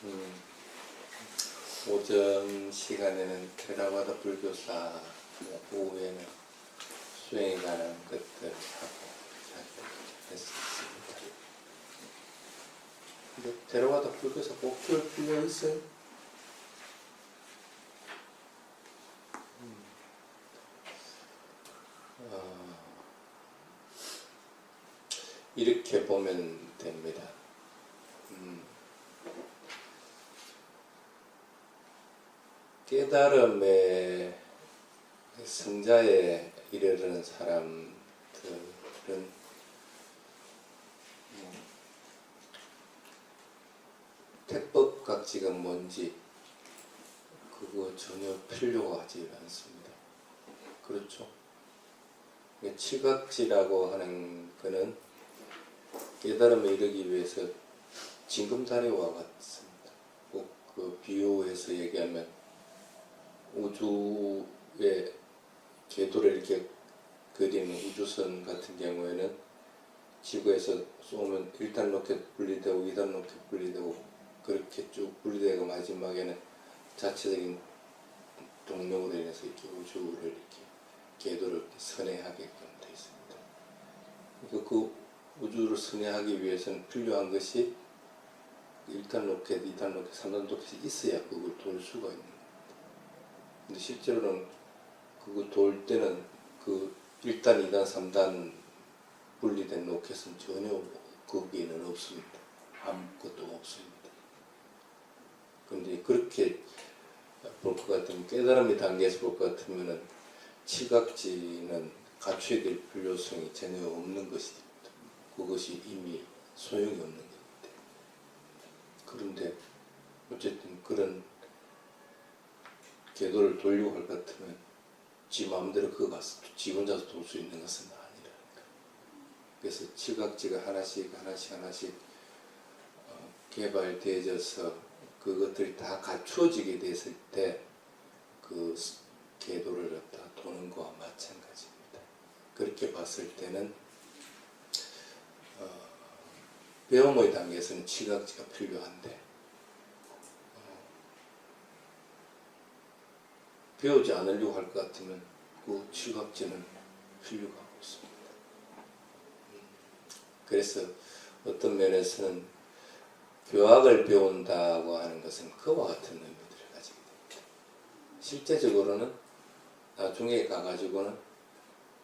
음, 오전 시간에는 테라와다 불교사, 오후에는 수행에 관한 것들 하고 했었습니다. 근데 테라와다 불교사 목표를 풀려 있어요? 이렇게 보면 됩니다. 깨달음의 성자에 이르는 사람들은 택법각지가 뭔지 그거 전혀 필요가 하지 않습니다. 그렇죠? 칠각지라고 하는 거는 깨달음에 이르기 위해서 징검다리와 같습니다. 꼭 그 비유해서 얘기하면 우주의 궤도를 이렇게 그리는 우주선 같은 경우에는 지구에서 쏘면 1단 로켓 분리되고 2단 로켓 분리되고 그렇게 쭉 분리되고 마지막에는 자체적인 동력으로 인해서 이렇게 우주를 이렇게 궤도를 선회하게끔 되어 있습니다. 그러니까 그 우주를 선회하기 위해서는 필요한 것이 1단 로켓, 2단 로켓, 3단 로켓이 있어야 그걸 돌 수가 있는 겁니다. 근데 실제로는 그거 돌 때는 그 1단, 2단, 3단 분리된 로켓은 전혀 거기에는 없습니다. 아무것도 없습니다. 근데 그렇게 볼 것 같으면 깨달음의 단계에서 볼 것 같으면은 칠각지는 갖춰야 될 필요성이 전혀 없는 것입니다. 그것이 이미 소용이 없는 겁니다. 그런데 어쨌든 그런 궤도를 돌리고 할 것 같으면 지 마음대로 그거 가서 지 혼자서 돌 수 있는 것은 아니라니까. 그래서 칠각지가 하나씩 개발되어져서 그것들이 다 갖추어지게 됐을 때 그 궤도를 갖다 도는 거와 마찬가지입니다. 그렇게 봤을 때는 배움의 단계에서는 칠각지가 필요한데 배우지 않으려고 할 것 같으면 그 칠각지는 필요가 없습니다. 그래서 어떤 면에서는 교학을 배운다고 하는 것은 그와 같은 의미들을 가지게 됩니다. 실제적으로는 나중에 가가지고는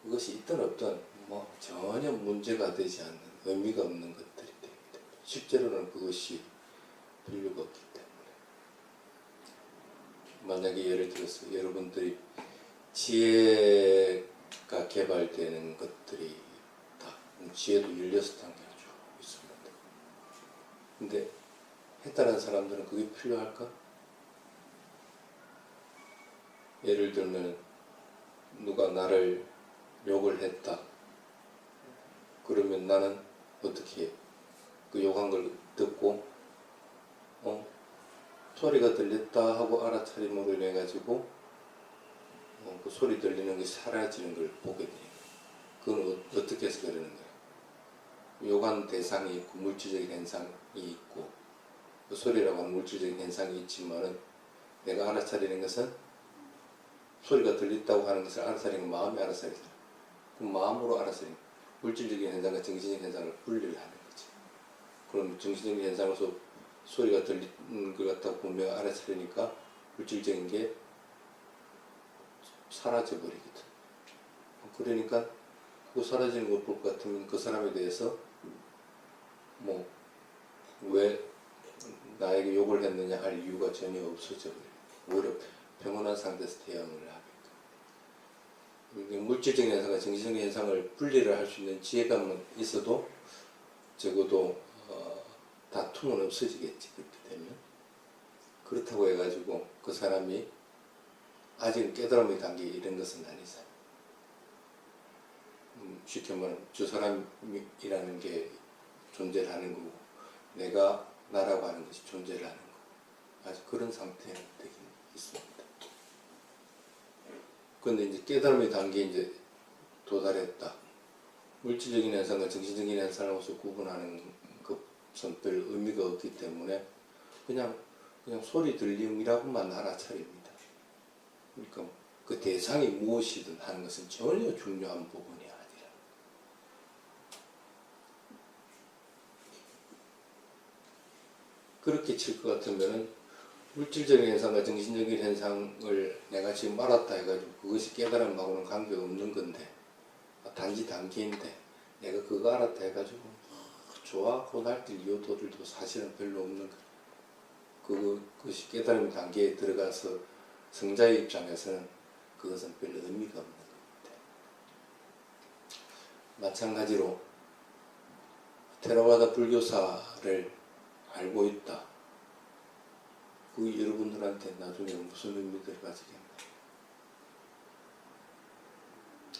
그것이 있든 없든 뭐 전혀 문제가 되지 않는 의미가 없는 것들이 됩니다. 실제로는 그것이 필요가 없기 때문에 만약에 예를 들어서 여러분들이 지혜가 개발되는 것들이 다 지혜도 16단계가 쭉 있습니다. 근데 했다는 사람들은 그게 필요할까? 예를 들면 누가 나를 욕을 했다. 그러면 나는 어떻게 해? 그 욕한 걸 듣고 소리가 들렸다 하고 알아차림으로 인해 가지고 그 소리 들리는 것이 사라지는 걸 보게 돼요. 그건 어떻게 해서 그러는 거예요? 욕한 대상이 있고 물질적인 현상이 있고 그 소리라고 하는 물질적인 현상이 있지만은 내가 알아차리는 것은 소리가 들렸다고 하는 것을 알아차리는 건 마음이 알아차리잖아. 그럼 마음으로 알아차리는 물질적인 현상과 정신적인 현상을 분리를 하는 거지. 그럼 정신적인 현상으로서 소리가 들리는 것 같다고 분명히 알아차리니까 물질적인 게 사라져버리거든. 그러니까 그 사라지는 걸 볼 것 같으면 그 사람에 대해서 뭐 왜 나에게 욕을 했느냐 할 이유가 전혀 없어져 버려요. 오히려 평온한 상태에서 대응을 하게끔. 물질적인 현상과 정신적인 현상을 분리를 할 수 있는 지혜감은 있어도 적어도 다툼은 없어지겠지. 그렇게 되면. 그렇다고 해가지고 그 사람이 아직 깨달음의 단계에 이른 것은 아니잖아요. 쉽게 말하면 저 사람이라는 게 존재를 하는 거고 내가 나라고 하는 것이 존재를 하는 거고 아직 그런 상태는 되긴 있습니다. 그런데 이제 깨달음의 단계에 이제 도달했다. 물질적인 현상과 정신적인 현상으로서 구분하는 것은 별 의미가 없기 때문에 그냥 그냥 소리 들림이라고만 알아차립니다. 그러니까 그 대상이 무엇이든 하는 것은 전혀 중요한 부분이 아니라 그렇게 칠 것 같으면은 물질적인 현상과 정신적인 현상을 내가 지금 알았다 해가지고 그것이 깨달음하고는 관계없는 건데 단지 단계인데 내가 그거 알았다 해가지고 좋아하고 날뛸 이유도들도 사실은 별로 없는 거예요. 그것이 깨달음 단계에 들어가서 성자의 입장에서는 그것은 별 의미가 없는 겁니다. 마찬가지로 테라와다 불교사를 알고 있다. 그 여러분들한테 나중에 무슨 의미를 가지겠나?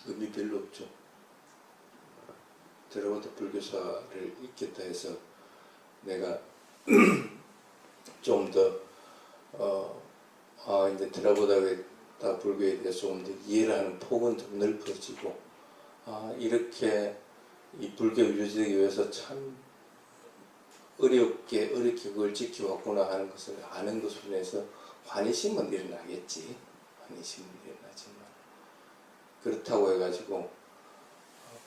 의미 별로 없죠. 테라와다 불교사를 읽겠다 해서 내가 좀 더 이제 테라와다 불교에 대해서 조금 더 이해를 하는 폭은 좀 넓어지고 이렇게 이 불교 유지되기 위해서 참 어렵게 그걸 지켜왔구나 하는 것을 아는 것으로 인해서 환희심은 일어나겠지. 환희심은 일어나지만 그렇다고 해가지고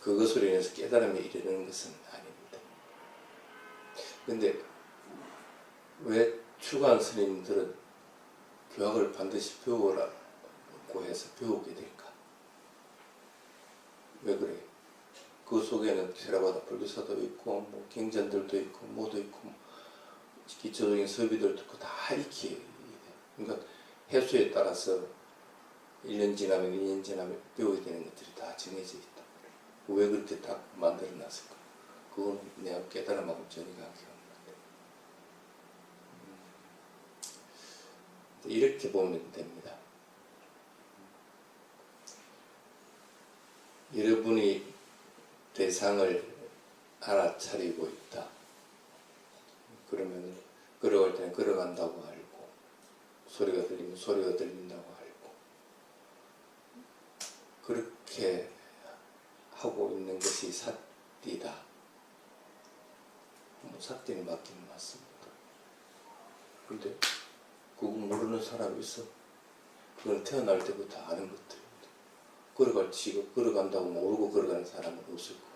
그것으로 인해서 깨달음에 이르는 것은 아닙니다. 근데 왜 추가한 스님들은 교학을 반드시 배우라고 해서 배우게 될까? 왜 그래요? 그 속에는 테라와다 불교사도 있고 뭐 경전들도 있고 뭐도 있고 기초적인 서비들도 있고 다 익혀야 돼. 그러니까 해수에 따라서 1년 지나면 2년 지나면 배워야 되는 것들이 다 정해져 있다. 왜 그렇게 딱 만들어놨을까? 그건 내가 깨달음하고 전혀 관계없는데 이렇게 보면 됩니다. 여러분이 대상을 알아차리고 있다. 그러면 걸어갈 때는 걸어간다고 알고 소리가 들리면 소리가 들린다고 알고 그렇게 하고 있는 것이 삿띠다. 삿띠는 맞긴 맞습니다. 근데 그거 모르는 사람이 있어? 그건 태어날 때부터 아는 것들입니다. 걸어간다고 모르고 걸어가는 사람은 없을 거고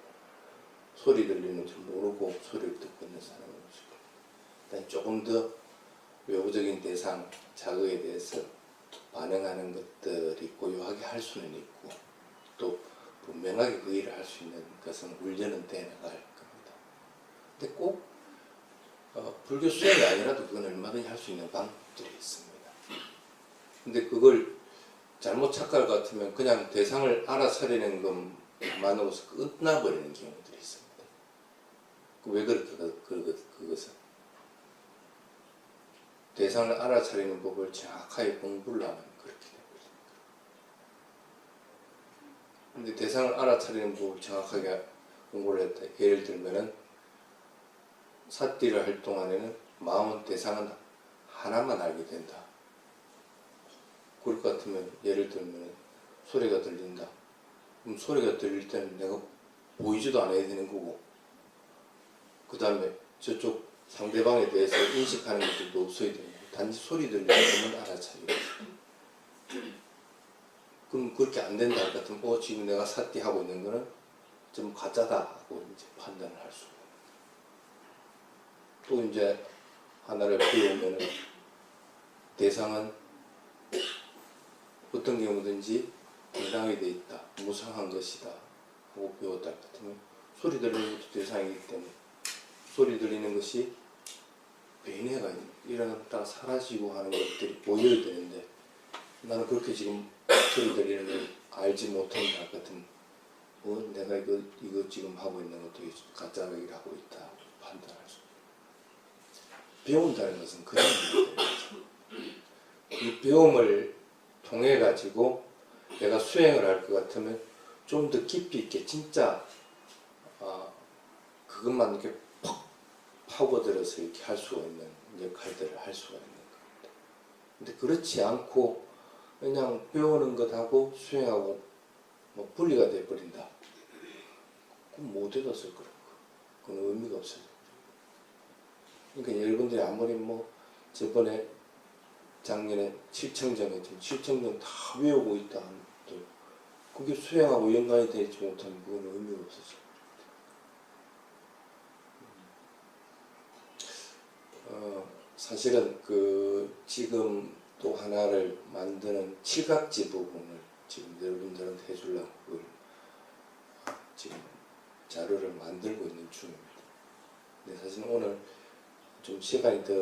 소리 들리는 줄 모르고 소리를 듣고 있는 사람은 없을 거고 일단 조금 더 외부적인 대상, 자극에 대해서 반응하는 것들이 고요하게 할 수는 있고 또 분명하게 그 일을 할 수 있는 것은 훈련은 돼 나갈 겁니다. 근데 꼭 불교 수행이 아니라도 그건 얼마든지 할 수 있는 방법들이 있습니다. 근데 그걸 잘못 착각할 것 같으면 그냥 대상을 알아차리는 것만으로서 끝나버리는 경우들이 있습니다. 왜 그럴까? 그것은 대상을 알아차리는 법을 정확하게 공부를 하면 그렇게 되거든요. 근데 대상을 알아차리는 법을 정확하게 공부를 했다. 예를 들면은 삿띠를 할 동안에는 마음은 대상은 하나만 알게 된다. 그럴 것 같으면 예를 들면 소리가 들린다. 그럼 소리가 들릴 때는 내가 보이지도 않아야 되는 거고 그 다음에 저쪽 상대방에 대해서 인식하는 것들도 없어야 되는 거고 단지 소리 들리는 것만 알아차리고 그럼 그렇게 안 된다 할 것 같으면 지금 내가 삿띠 하고 있는 거는 좀 가짜다 하고 이제 판단을 할 수 있고 또 이제 하나를 배우면 대상은 어떤 경우든지 대상이 되어 있다, 무상한 것이다 하고 배웠다 할 것 같으면 소리 들리는 것도 대상이기 때문에 소리 들리는 것이 변해가 일어났다가 사라지고 하는 것들이 보여야 되는데 나는 그렇게 지금 소리 들리는 걸 알지 못한다 할 것 같으면 내가 이거 지금 하고 있는 것도 가짜 얘기를 하고 있다 판단할 수 있다. 배운다는 것은 그런 문제죠. 이 배움을 통해 가지고 내가 수행을 할 것 같으면 좀 더 깊이 있게 진짜 그것만 이렇게 팍 파고들어서 이렇게 할 수가 있는 역할들을 할 수가 있는 겁니다. 근데 그렇지 않고 그냥 배우는 것하고 수행하고 분리가 돼버린다. 그럼 못 얻었을 거라고. 그건 의미가 없어요. 그러니까 여러분들이 아무리 저번에 작년에 칠청정에 지금 칠청정 다 외우고 있다 하는 것도 그게 수행하고 연관이 되지 못하면 그건 의미가 없어져. 사실은 그 지금 또 하나를 만드는 칠각지 부분을 지금 여러분들한테 해주려고 그걸 지금 자료를 만들고 있는 중입니다. 근데 사실 오늘 좀 시간이 더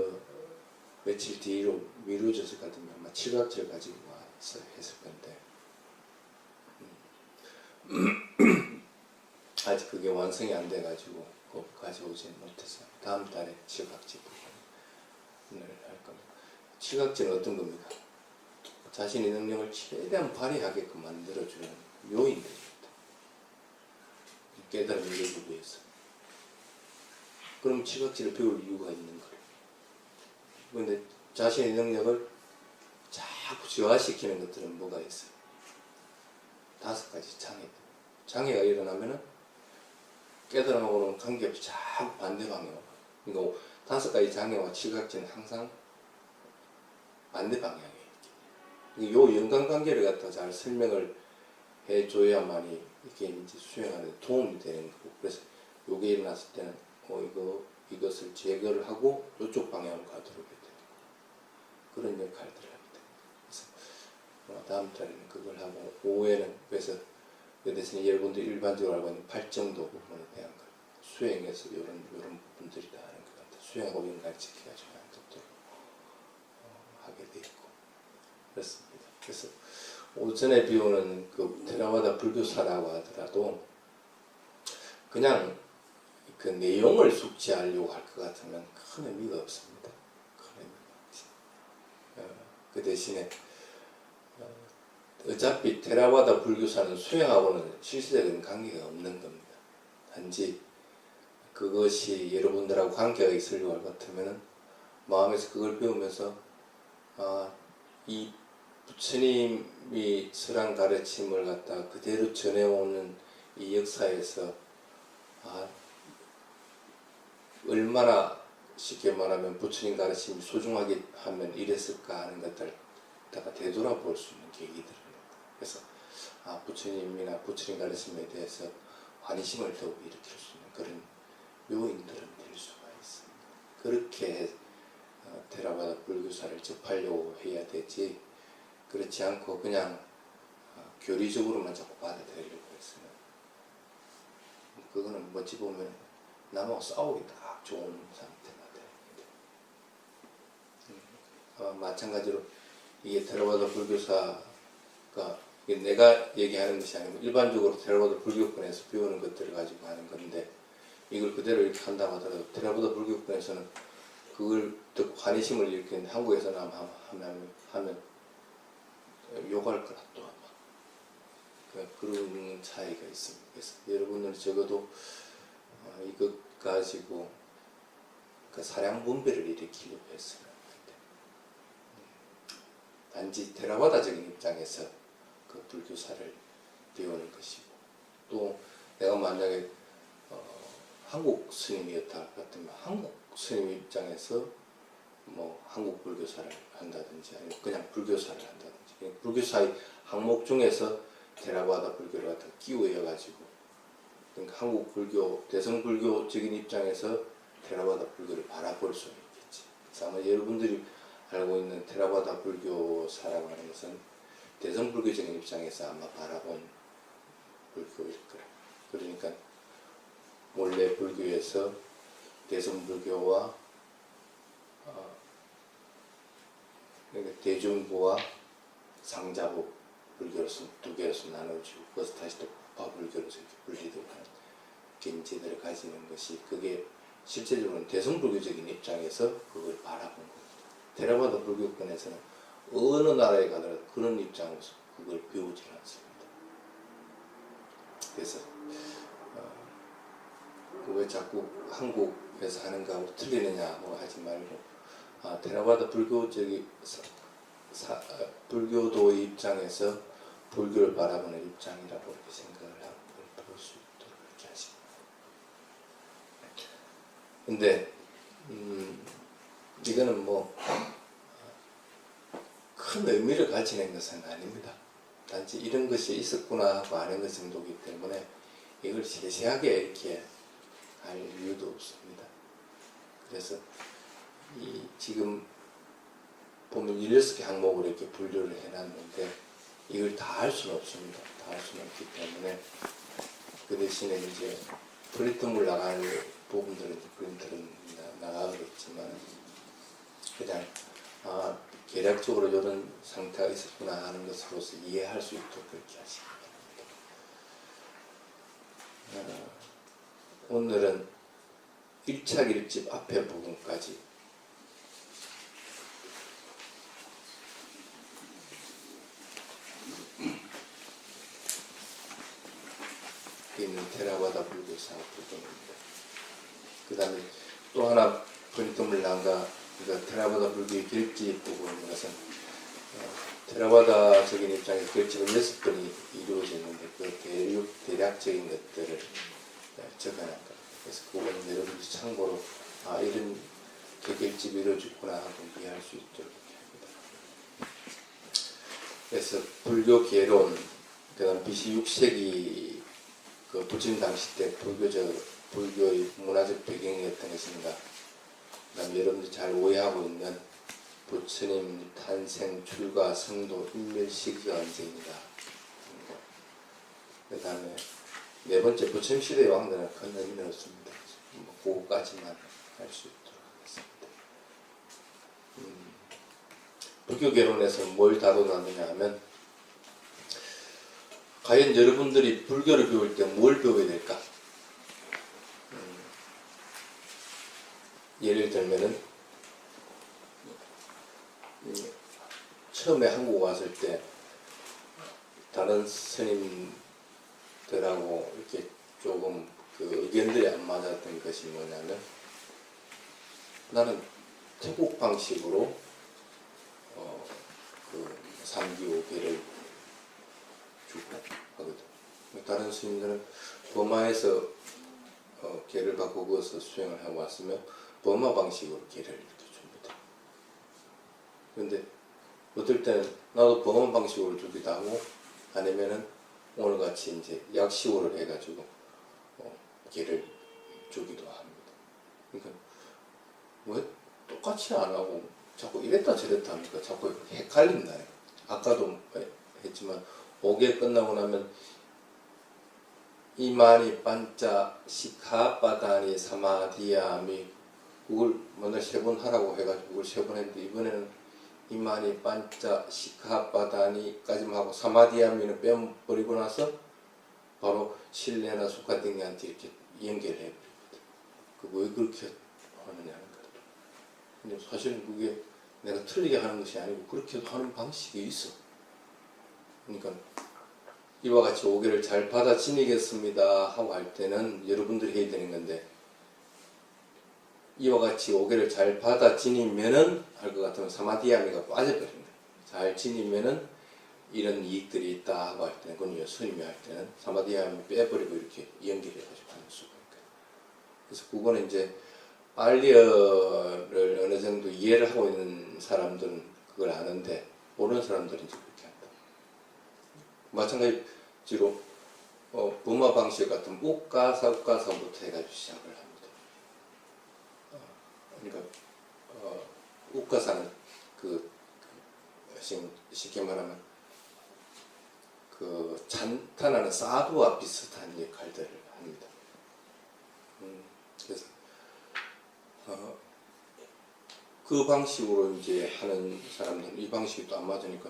며칠 뒤로 미뤄졌을 것 같으면 아마 칠각지를 가지고 와서 했을 건데 아직 그게 완성이 안 돼가지고 꼭 가져오지 못해서 다음 달에 칠각지 부분을 할 겁니다. 칠각지는 어떤 겁니까? 자신의 능력을 최대한 발휘하게끔 만들어주는 요인들입니다. 깨달음을 이루기 위해서. 그럼 칠각지를 배울 이유가 있는 거예요. 그런데 자신의 능력을 자꾸 저하시키는 것들은 뭐가 있어요? 5가지 장애들. 장애가 일어나면은 깨달음하고는 관계없이 자꾸 반대 방향으로. 그러니까 5가지 장애와 칠각지는 항상 반대 방향이에요. 요 연관관계를 갖다 잘 설명을 해줘야만이 이게 이제 수행하는 데 도움이 되는 거고, 그래서 요게 일어났을 때는 이것을 제거를 하고 이쪽 방향으로 가도록 해야 돼요. 그런 역할들을 합니다. 그래서 다음 달에는 그걸 하고, 오후에는 그래서 그 대신에 여러분들이 일반적으로 알고 있는 발정도 부분에 대한 걸 수행해서 이런 부분들이다 하는 것 같아요. 수행하고 연관시켜가지고 하는 것도 하게 돼 있고 그렇습니다. 그래서 오전에 배우는 그 테라와다 불교사라고 하더라도 그냥 그 내용을 숙지하려고 할 것 같으면 큰 의미가 없습니다. 큰 의미가 없지. 그 대신에 어차피 테라와다 불교사는 수행하고는 실질적인 관계가 없는 겁니다. 단지 그것이 여러분들하고 관계가 있으려고 할 것 같으면 마음에서 그걸 배우면서 이 부처님이 설한 가르침을 갖다 그대로 전해오는 이 역사에서 얼마나 쉽게 말하면 부처님 가르침이 소중하게 하면 이랬을까 하는 것들을 되돌아볼 수 있는 계기들입니다. 그래서 부처님이나 부처님 가르침에 대해서 관심을 더욱 일으킬 수 있는 그런 요인들은 될 수가 있습니다. 그렇게 테라와다 불교사를 접하려고 해야 되지, 그렇지 않고 그냥 교리적으로만 자꾸 받아들이려고 했으면 그거는 어찌 보면 남하고 싸우기 딱 좋은 상태가 됩니다. 마찬가지로 이게 테라와다 불교사가 이게 내가 얘기하는 것이 아니고 일반적으로 테라와다 불교권에서 배우는 것들을 가지고 하는 건데, 이걸 그대로 이렇게 한다고 하더라도 테라와다 불교권에서는 그걸 듣고 관심을 일으키는데 한국에서는 하면 욕할 거라 또 아마 그런 차이가 있습니다. 그래서 여러분들 적어도 이것 가지고 그 사량 분별을 일으키려고 했어요. 단지 테라와다적인 입장에서 그 불교사를 배우는 것이고, 또 내가 만약에 한국 스님이었다 같으면 한국 스님 입장에서 뭐 한국 불교사를 한다든지 아니면 그냥 불교사를 한다든지, 불교사의 항목 중에서 테라와다 불교를 갖다 끼워여 가지고, 그러니까 한국 불교 대성 불교적인 입장에서 테라와다 불교를 바라볼 수는 있겠지. 그래서 아마 여러분들이 알고 있는 테라와다 불교사라고 하는 것은 대성 불교적인 입장에서 아마 바라본 불교일 거라. 그러니까 원래 불교에서 대성 불교와 그러니까 대중부와 상자부 불교로서 두 개로서 나눠지고, 그것을 다시 또 법화불교로서 이렇게 분리되고 하는 견지들을 가지는 것이, 그게 실제적으로는 대성불교적인 입장에서 그걸 바라본 겁니다. 테라와다 불교권에서는 어느 나라에 가더라도 그런 입장으로서 그걸 배우지 않습니다. 그래서 왜 자꾸 한국에서 하는 거하고 틀리느냐고 하지 말고, 테라와다 불교도의 입장에서 불교를 바라보는 입장이라고 이렇게 생각을 하고 볼 수 있도록 이렇게 하십니다. 근데 이거는 뭐 큰 의미를 가지는 것은 아닙니다. 단지 이런 것이 있었구나 하고 아는 것 정도이기 때문에 이걸 세세하게 이렇게 할 이유도 없습니다. 그래서 이 지금 보면 16개 항목을 이렇게 분류를 해놨는데 이걸 다 할 수는 없습니다. 다 할 수는 없기 때문에 그 대신에 이제 프린트물 나갈 부분들은 프린트는 나가겠지만 그냥 계략적으로 이런 상태가 있었구나 하는 것으로서 이해할 수 있도록 그렇게 하시기 바랍니다. 오늘은 1차 일집 앞에 부분까지 있는 테라바다 불교사 부분입니다. 그 다음에 또 하나 프린트물 난가 그러니까 테라바다 불교의 결집 부분인 것은 테라바다적인 입장에서 결집은 6번이 이루어져 있는데 그 대략적인 것들을 적어놓은 것. 그래서 그거는 여러분들이 참고로 이런 결집이 이루어졌구나 하고 이해할 수 있도록 합니다. 그래서 불교 개론, 그 다음 BC 6세기 그 부처님 당시 때 불교의 문화적 배경이 어떤 것인가, 그 다음에 여러분들이 잘 오해하고 있는 부처님 탄생, 출가, 성도, 인멸 시기가 언제인가, 그 다음에 네 번째 부처님 시대의 왕들은 큰 의미는 없습니다. 그거까지만 할 수 있도록 하겠습니다. 불교 개론에서 뭘 다뤄놨느냐 하면 과연 여러분들이 불교를 배울 때 뭘 배워야 될까? 예를 들면은 처음에 한국 왔을 때 다른 스님들하고 이렇게 조금 그 의견들이 안 맞았던 것이 뭐냐면 나는 태국 방식으로 그 3기 5개를 주고 하거든. 다른 스님들은 버마에서 개를 받고 거기서 수행을 하고 왔으면 버마 방식으로 개를 이렇게 줍니다. 그런데 어떨 때는 나도 버마 방식으로 주기도 하고 아니면은 오늘 같이 이제 약식으로 해가지고 개를 주기도 합니다. 그러니까 왜 똑같이 안 하고 자꾸 이랬다 저랬다 하니까 자꾸 헷갈린다. 아까도 했지만 5개 끝나고 나면 이마니 반짜 시카바다니 사마디야미 그걸 먼저 3번 하라고 해가지고 그걸 3번 했는데 이번에는 이마니 반짜 시카바다니까지만 하고 사마디야미는 빼버리고 나서 바로 실내나 수카등이한테 이렇게 연결해 버리거든. 왜 그렇게 하느냐는 거죠. 근데 사실은 그게 내가 틀리게 하는 것이 아니고 그렇게 하는 방식이 있어. 그러니까 이와 같이 5개를 잘 받아 지니겠습니다 하고 할 때는 여러분들이 해야 되는 건데 이와 같이 5개를 잘 받아 지니면은 할 것 같으면 사마디야미가 빠져버립니다. 잘 지니면은 이런 이익들이 있다 하고 할 때는 그건 스님이 할 때는 사마디야미 빼버리고 이렇게 연결해가지고 하는 수가 있거든요. 그래서 그거는 이제 빨리어를 어느 정도 이해를 하고 있는 사람들은 그걸 아는데 모르는 사람들은 이제 그렇게 한다. 마찬가지로 부마 방식 같은 우가사부터 해가지고 시작을 합니다. 그러니까 우가사는 쉽게 말하면 그 찬탄하는 사두와 비슷한 역할들을 합니다. 그래서 그 방식으로 이제 하는 사람들은 이 방식이 또 안 맞으니까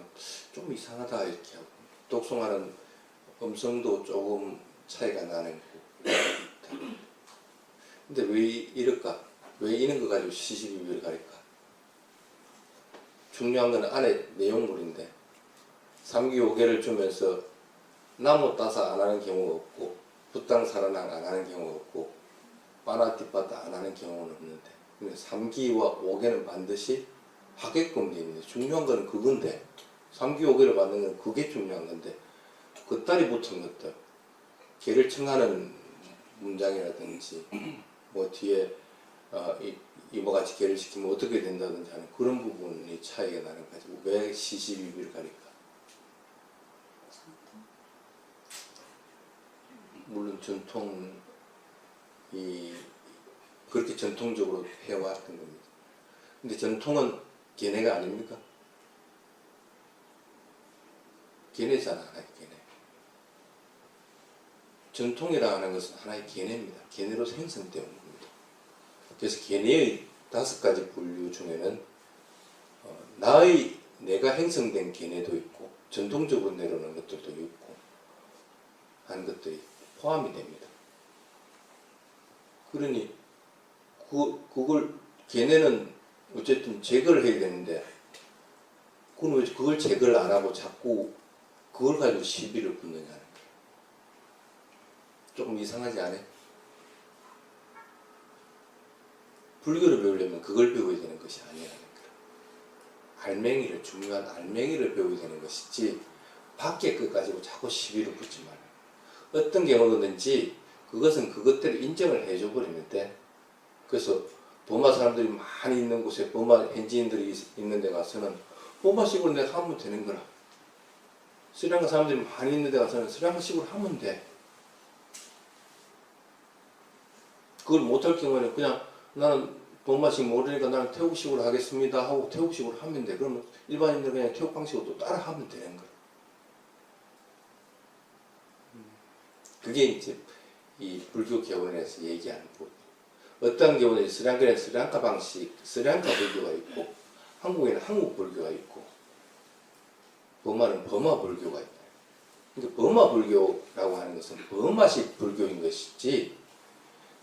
좀 이상하다 이렇게 하고 독송하는 음성도 조금 차이가 나는 거고. 근데 왜 이럴까? 왜 이런 거 가지고 시시비비를 가릴까? 중요한 건 안에 내용물인데 3기 5개를 주면서 나무 따사 안 하는 경우가 없고 부땅 사라낭 안 하는 경우가 없고 빠나티빠따 안 하는 경우는 없는데 3기와 5개는 반드시 하게끔 되어 있는데 중요한 건 그건데 3기 5개를 받는 건 그게 중요한 건데 그 딸이 붙은 것들 개를 청하는 문장이라든지 뭐 뒤에 이와 같이 개를 시키면 어떻게 된다든지 하는 그런 부분이 차이가 나는 가지고 왜 시시비비를 가릴까? 물론 전통이 그렇게 전통적으로 해왔던 겁니다. 근데 전통은 걔네가 아닙니까? 걔네잖아, 하나의 걔네. 전통이라 하는 것은 하나의 걔네입니다. 걔네로 생성되어 온 겁니다. 그래서 걔네의 5가지 분류 중에는 내가 형성된 걔네도 있고 전통적으로 내려오는 것들도 있고 하는 것들이 포함이 됩니다. 그러니 그걸 걔네는 어쨌든 제거를 해야 되는데 그건 왜 그걸 제거를 안 하고 자꾸 그걸 가지고 시비를 붙느냐는 거예요. 조금 이상하지 않아요? 불교를 배우려면 그걸 배워야 되는 것이 아니라는 거예요. 알맹이를, 중요한 알맹이를 배워야 되는 것이지 밖에 것 가지고 자꾸 시비를 붙지 말아요. 어떤 경우든지 그것은 그것대로 인정을 해줘 버리는데, 그래서 버마 사람들이 많이 있는 곳에, 버마 현지인들이 있는 데 가서는 버마식으로 내가 하면 되는 거라. 스리랑카 사람들이 많이 있는 데 가서는 스리랑카식으로 하면 돼. 그걸 못할 경우에는 그냥 나는 버마식 모르니까 나는 태국식으로 하겠습니다 하고 태국식으로 하면 돼. 그러면 일반인들 그냥 태국 방식으로 또 따라 하면 되는 거야. 그게 이제 이 불교 개원에서 얘기하는 부분. 어떤 경우는 스리랑카에는 스리랑카 방식, 스리랑카 불교가 있고, 한국에는 한국 불교가 있고, 버마는 버마 불교가 있다. 그러니까 버마 불교라고 하는 것은 버마식 불교인 것이지,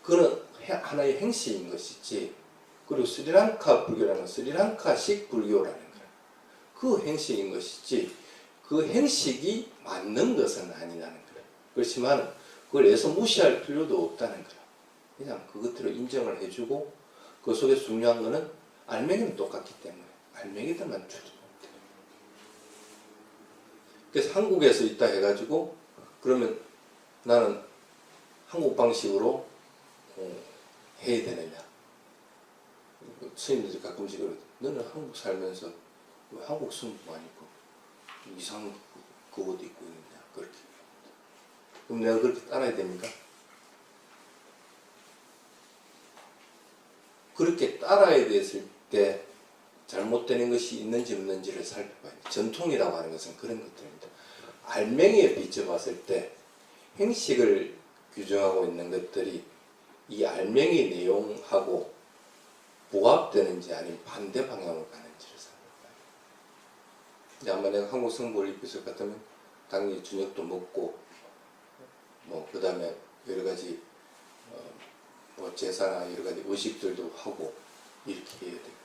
그는 하나의 행시인 것이지, 그리고 스리랑카 불교라는 건 스리랑카식 불교라는 거야. 그 행식인 것이지, 그 행식이 맞는 것은 아니라는 거야. 그렇지만 그걸 애써 무시할 필요도 없다는 거야. 그냥 그것들을 인정을 해주고, 그 속에 중요한 거는 알맹이는 똑같기 때문에 알맹이들만 줄이면 돼. 그래서 한국에서 있다 해가지고 그러면 나는 한국 방식으로 해야 되느냐. 스님들이 가끔씩 그러거든. 너는 한국 살면서 왜 한국 승부만 입고 이상한 그 옷 입고 있느냐. 그렇게. 그럼 내가 그렇게 따라야 됩니까? 그렇게 따라야 됐을 때 잘못되는 것이 있는지 없는지를 살펴봐야 돼. 전통이라고 하는 것은 그런 것들입니다. 알맹이에 비춰봤을 때 행식을 규정하고 있는 것들이 이 알맹이 내용하고 부합되는지 아니면 반대 방향으로 가는지를 살펴봐요. 아마 내가 한국 성부를 입혔을 것 같으면 당연히 저녁도 먹고 그 다음에 여러 가지 제사나 여러 가지 의식들도 하고 이렇게 해야 될 거예요.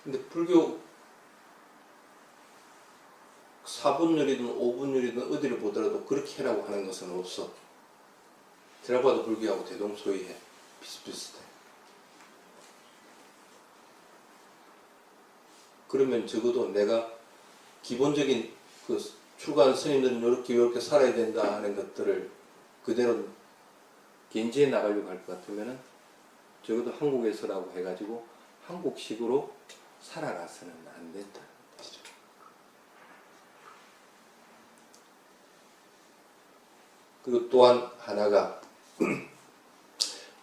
근데 불교 4분율이든 5분율이든 어디를 보더라도 그렇게 해라고 하는 것은 없어. 테라바다 불교하고 대동소이해. 비슷비슷해. 그러면 적어도 내가 기본적인 그 출가한 스님들은 이렇게 살아야 된다 하는 것들을 그대로 견지해 나가려고 할 것 같으면은 적어도 한국에서라고 해가지고 한국식으로 살아가서는 안 된다. 그리고 또한 하나가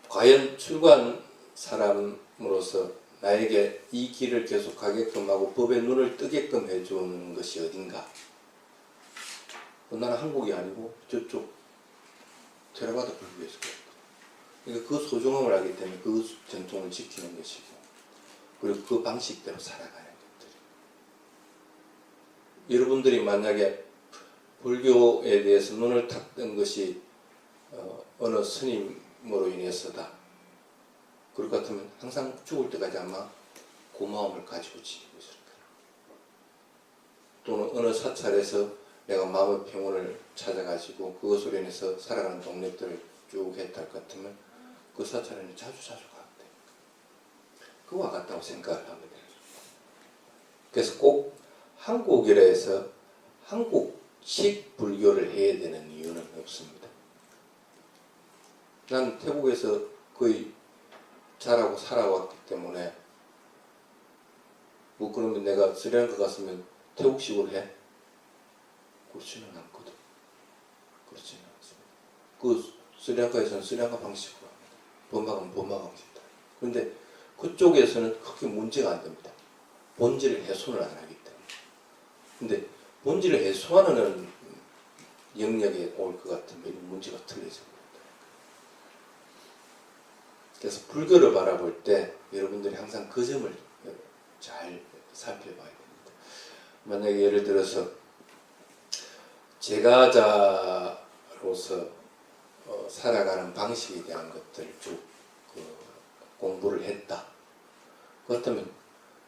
과연 출가한 사람으로서 나에게 이 길을 계속 가게끔 하고 법의 눈을 뜨게끔 해주는 것이 어딘가. 나는 한국이 아니고 저쪽 테라바다 불교에서 그러니까 그 소중함을 알기 때문에 그 전통을 지키는 것이고, 그리고 그 방식대로 살아가는 것들. 여러분들이 만약에 불교에 대해서 눈을 탔던 것이 어느 스님으로 인해서다. 그럴 것 같으면 항상 죽을 때까지 아마 고마움을 가지고 지내고 있을 거예요. 또는 어느 사찰에서 내가 마음의 평온을 찾아가지고 그것으로 인해서 살아가는 동력들을 쭉 했다 할 것 같으면 그 사찰에는 자주 가는데 그와 같다고 생각을 하거든요. 그래서 꼭 한국이라 해서 한국식 불교를 해야 되는 이유는 없습니다. 난 태국에서 거의 자라고 살아왔기 때문에 뭐 그러면 내가 스리랑카 갔으면 태국식으로 해? 그렇지는 않거든. 그렇지는 않습니다. 그 스리랑카에서는 스리랑카 방식으로 합니다. 번마가면 번마 방식이다. 그런데 그쪽에서는 크게 문제가 안 됩니다. 본질을 훼손을 안 하기 때문에. 근데 본질을 훼손하는 영역에 올 것 같으면 문제가 틀려져 버립니다. 그래서 불교를 바라볼 때 여러분들이 항상 그 점을 잘 살펴봐야 됩니다. 만약에 예를 들어서 제가자로서 살아가는 방식에 대한 것들을 쭉 공부를 했다. 그렇다면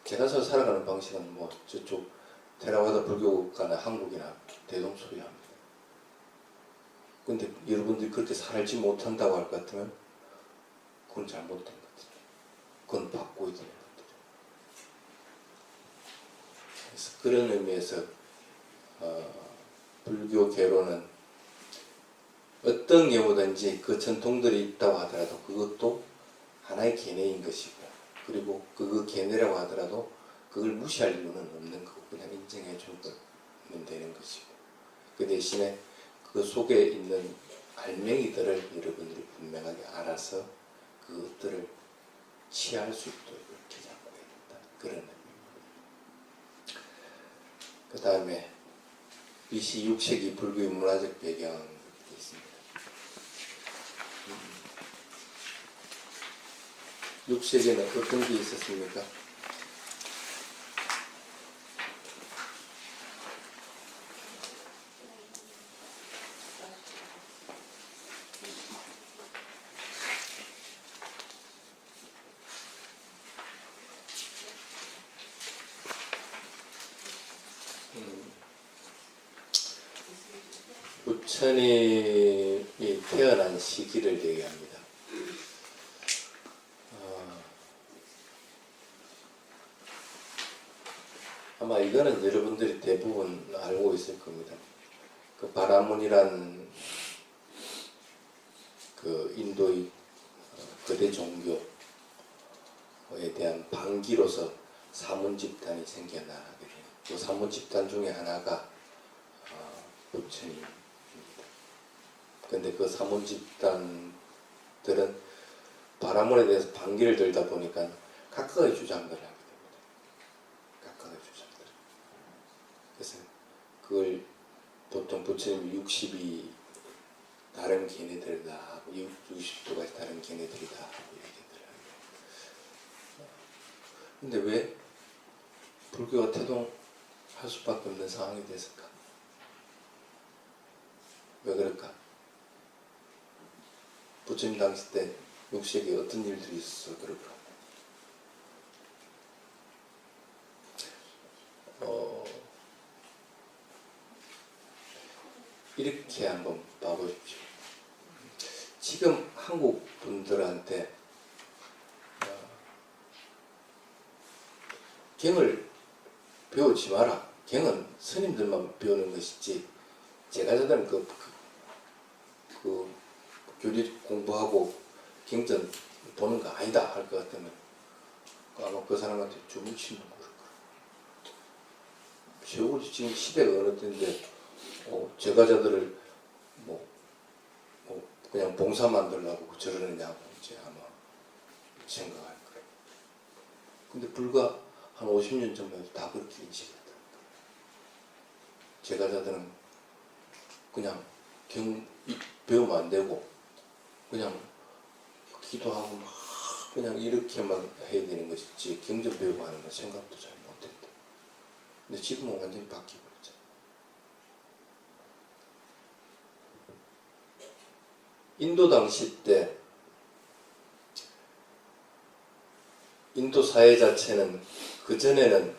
제가서 살아가는 방식은 뭐 저쪽 테라와다 불교가나 한국이나 대동소이합니다. 근데 여러분들이 그렇게 살지 못한다고 할 것 같으면 그건 잘못된 것이죠. 그건 바꿔야 되는 것이죠. 그래서 그런 의미에서 불교 개론은 어떤 경우든지 그 전통들이 있다고 하더라도 그것도 하나의 계뇌인 것이고, 그리고 그 계뇌라고 하더라도 그걸 무시할 이유는 없는 거고 그냥 인정해 주면 되는 것이고, 그 대신에 그 속에 있는 알맹이들을 여러분들이 분명하게 알아서 그것들을 취할 수 있도록 이렇게 잡고 해야 된다. 그런 의미입니다. 그 다음에 BC 6세기 불교의 문화적 배경이 있습니다. 6세기에는 어떤 게 있었습니까? 부처님이 태어난 시기를 얘기합니다. 아마 이거는 여러분들이 대부분 알고 있을 겁니다. 그 바라문이란 그 인도의 거대 종교에 대한 반기로서 사문 집단이 생겨나게 돼요. 그 사문 집단 중에 하나가 부처님입니다. 근데 그 사문 집단들은 바라문에 대해서 반기를 들다 보니까 각각의 주장들을 하게 됩니다. 각각의 주장들. 그래서 그걸 보통 부처님이 60이 다른 걔네들이다 하고 60도가 다른 걔네들이다 하고 얘기들 합니다. 근데 왜 불교가 태동할 수밖에 없는 상황이 됐을까? 왜 그럴까? 부처님 당시 때 6세기에 어떤 일들이 있어서 그럴까? 이렇게 한번 봐보십시오. 지금 한국 분들한테 경을 배우지 마라. 경은 스님들만 배우는 것이지 제가자들은 그 교리 공부하고 경전 보는 거 아니다 할 것 같으면 아마 그 사람한테 주무치는 거일 거예요. 세월이 지금 시대가 어느 때인데 제가자들을 뭐 그냥 봉사 만들려고 저러느냐고 이제 아마 생각할 거예요. 근데 불과 한 50년 전만 해도 다 그렇게 인식했다. 제가자들은 그냥 경 배우면 안 되고 그냥 기도하고 막 그냥 이렇게만 해야 되는 것이지 경전 배우고 하는 건 생각도 잘 못했다. 근데 지금은 완전히 바뀌고 있죠. 인도 당시 때 인도 사회 자체는 그 전에는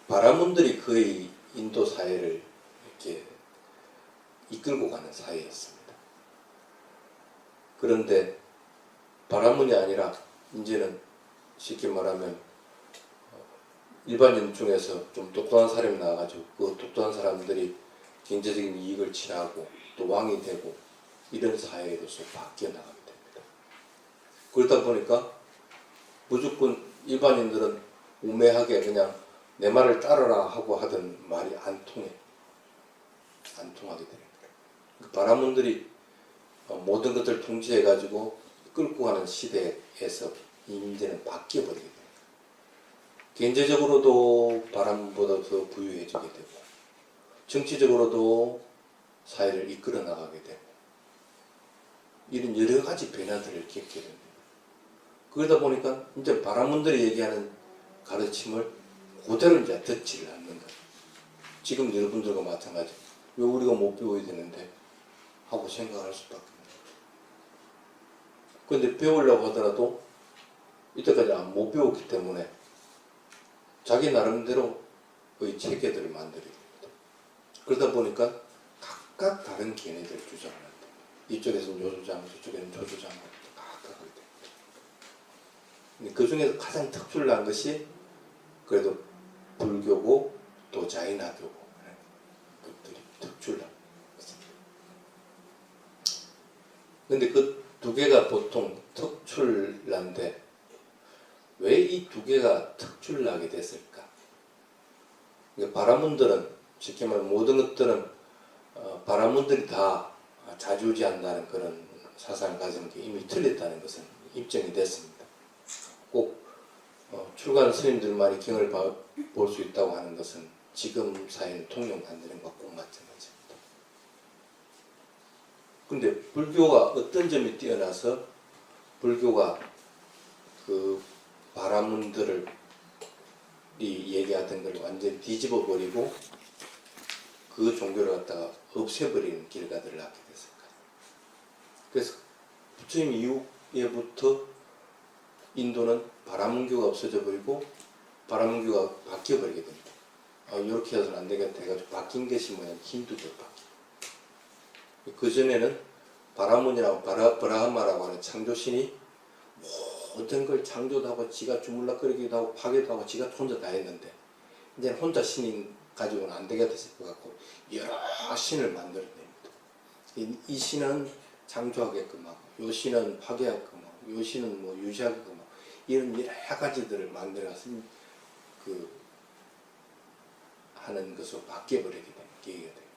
바라문들이 거의 인도 사회를 이렇게 이끌고 가는 사회였습니다. 그런데 바라문이 아니라 이제는 쉽게 말하면 일반인 중에서 좀 똑똑한 사람이 나와가지고 그 똑똑한 사람들이 경제적인 이익을 취하고 또 왕이 되고 이런 사회로서 바뀌어 나가게 됩니다. 그러다 보니까 무조건 일반인들은 우매하게 그냥 내 말을 따르라 하고 하던 말이 안 통해. 안 통하게 되는 거예요. 바라문들이 모든 것들을 통제해가지고 끌고 가는 시대에서 이제는 바뀌어버리게 돼요. 경제적으로도 바람보다 더 부유해지게 되고, 정치적으로도 사회를 이끌어 나가게 되고, 이런 여러 가지 변화들을 겪게 됩니다. 그러다 보니까 이제 바람문들이 얘기하는 가르침을 그대로 이제 듣지를 않는 거예요. 지금 여러분들과 마찬가지. 왜 우리가 못 배워야 되는데? 하고 생각할 수밖에 없는 거예요. 그런데 배우려고 하더라도 이때까지 못 배웠기 때문에 자기 나름대로의 체계들을 만들어야 됩니다. 그러다 보니까 각각 다른 견해들을 주장합니다. 이쪽에서는 요 주장, 저쪽에는 저 주장, 각각 하게 됩니다. 그 중에서 가장 특출난 것이 그래도 불교고 또 자인화교고 그것들이 특출난 것입니다. 근데 그 두 개가 보통 특출난데 왜 이 두 개가 특출나게 됐을까? 바라문들은 쉽게 말하면 모든 것들은 바라문들이 다 좌지우지한다는 그런 사상을 가지는 게 이미 틀렸다는 것은 입증이 됐습니다. 꼭 출가한 스님들만이 경을 볼 수 있다고 하는 것은 지금 사회는 통용 안 되는 것과 꼭 마찬가지입니다. 근데 불교가 어떤 점이 뛰어나서 불교가 그 바라문들을 얘기하던 걸 완전히 뒤집어 버리고 그 종교를 갖다가 없애버리는 길가들을 하게 됐을까. 그래서 부처님 이후에부터 인도는 바라문교가 없어져 버리고 바라문교가 바뀌어 버리게 됩니다. 이렇게 해서는 안 되겠다 해가지고 바뀐 것이 뭐냐면 힌두교로 바뀌고, 그 전에는 바라문이라고 브라하마라고 하는 창조신이 모든 걸 창조도 하고 지가 주물럭거리기도 하고 파괴도 하고 지가 혼자 다 했는데 이제 혼자 신인 가지고는 안 되겠다 싶어갖고 여러 신을 만들어냅니다. 이 신은 창조하게끔 하고 요 신은 파괴하게끔 하고 요 신은 뭐 유지하게끔 하고 이런 여러 가지들을 만들어서 하는 것으로 바뀌어버리게 되는 계기가 됩니다.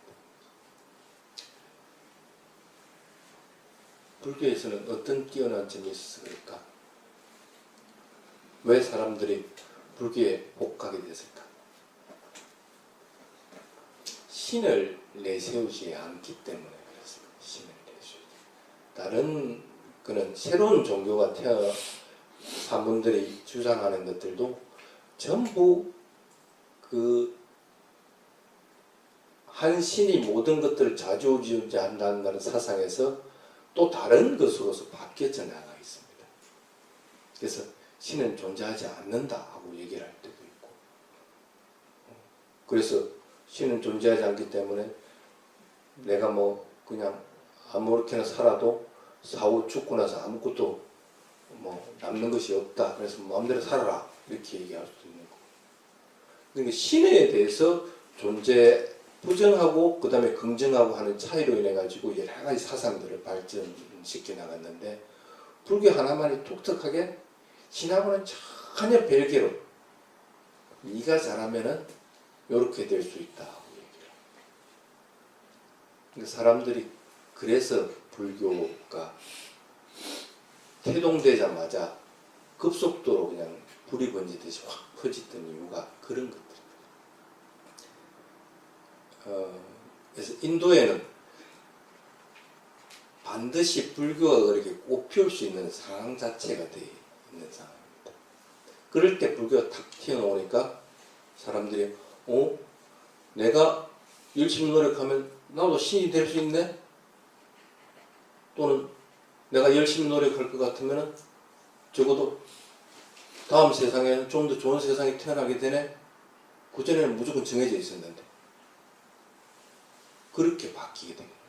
불교에서는 어떤 뛰어난 점이 있었을까? 왜 사람들이 불교에 복하게 됐을까? 신을 내세우지 않기 때문에 그렇습니다. 신을 내세우지. 다른 그는 새로운 종교가 태어난 분들이 주장하는 것들도 전부 한 신이 모든 것들을 좌지우지한다는 사상에서 또 다른 것으로서 바뀌어져 나가 있습니다. 그래서 신은 존재하지 않는다 하고 얘기를 할 때도 있고, 그래서 신은 존재하지 않기 때문에 내가 뭐 그냥 아무렇게나 살아도 사후 죽고 나서 아무것도 뭐 남는 것이 없다. 그래서 마음대로 살아라 이렇게 얘기할 수도 있는 거고. 그러니까 신에 대해서 존재 부정하고 그 다음에 긍정하고 하는 차이로 인해 가지고 여러 가지 사상들을 발전시켜 나갔는데 불교 하나만이 독특하게 신하고는 전혀 별개로 네가 잘하면은 이렇게 될 수 있다 하고 얘기를 합니다. 그러니까 사람들이 그래서 불교가 태동되자마자 급속도로 그냥 불이 번지듯이 확 퍼지던 이유가 그런 것들입니다. 그래서 인도에는 반드시 불교가 그렇게 꽃피울 수 있는 상황 자체가 되어 있는 상황입니다. 그럴 때 불교가 탁 튀어나오니까 사람들이 내가 열심히 노력하면 나도 신이 될 수 있네? 또는 내가 열심히 노력할 것 같으면 적어도 다음 세상에는 좀 더 좋은 세상이 태어나게 되네? 그전에는 무조건 정해져 있었는데 그렇게 바뀌게 됩니다.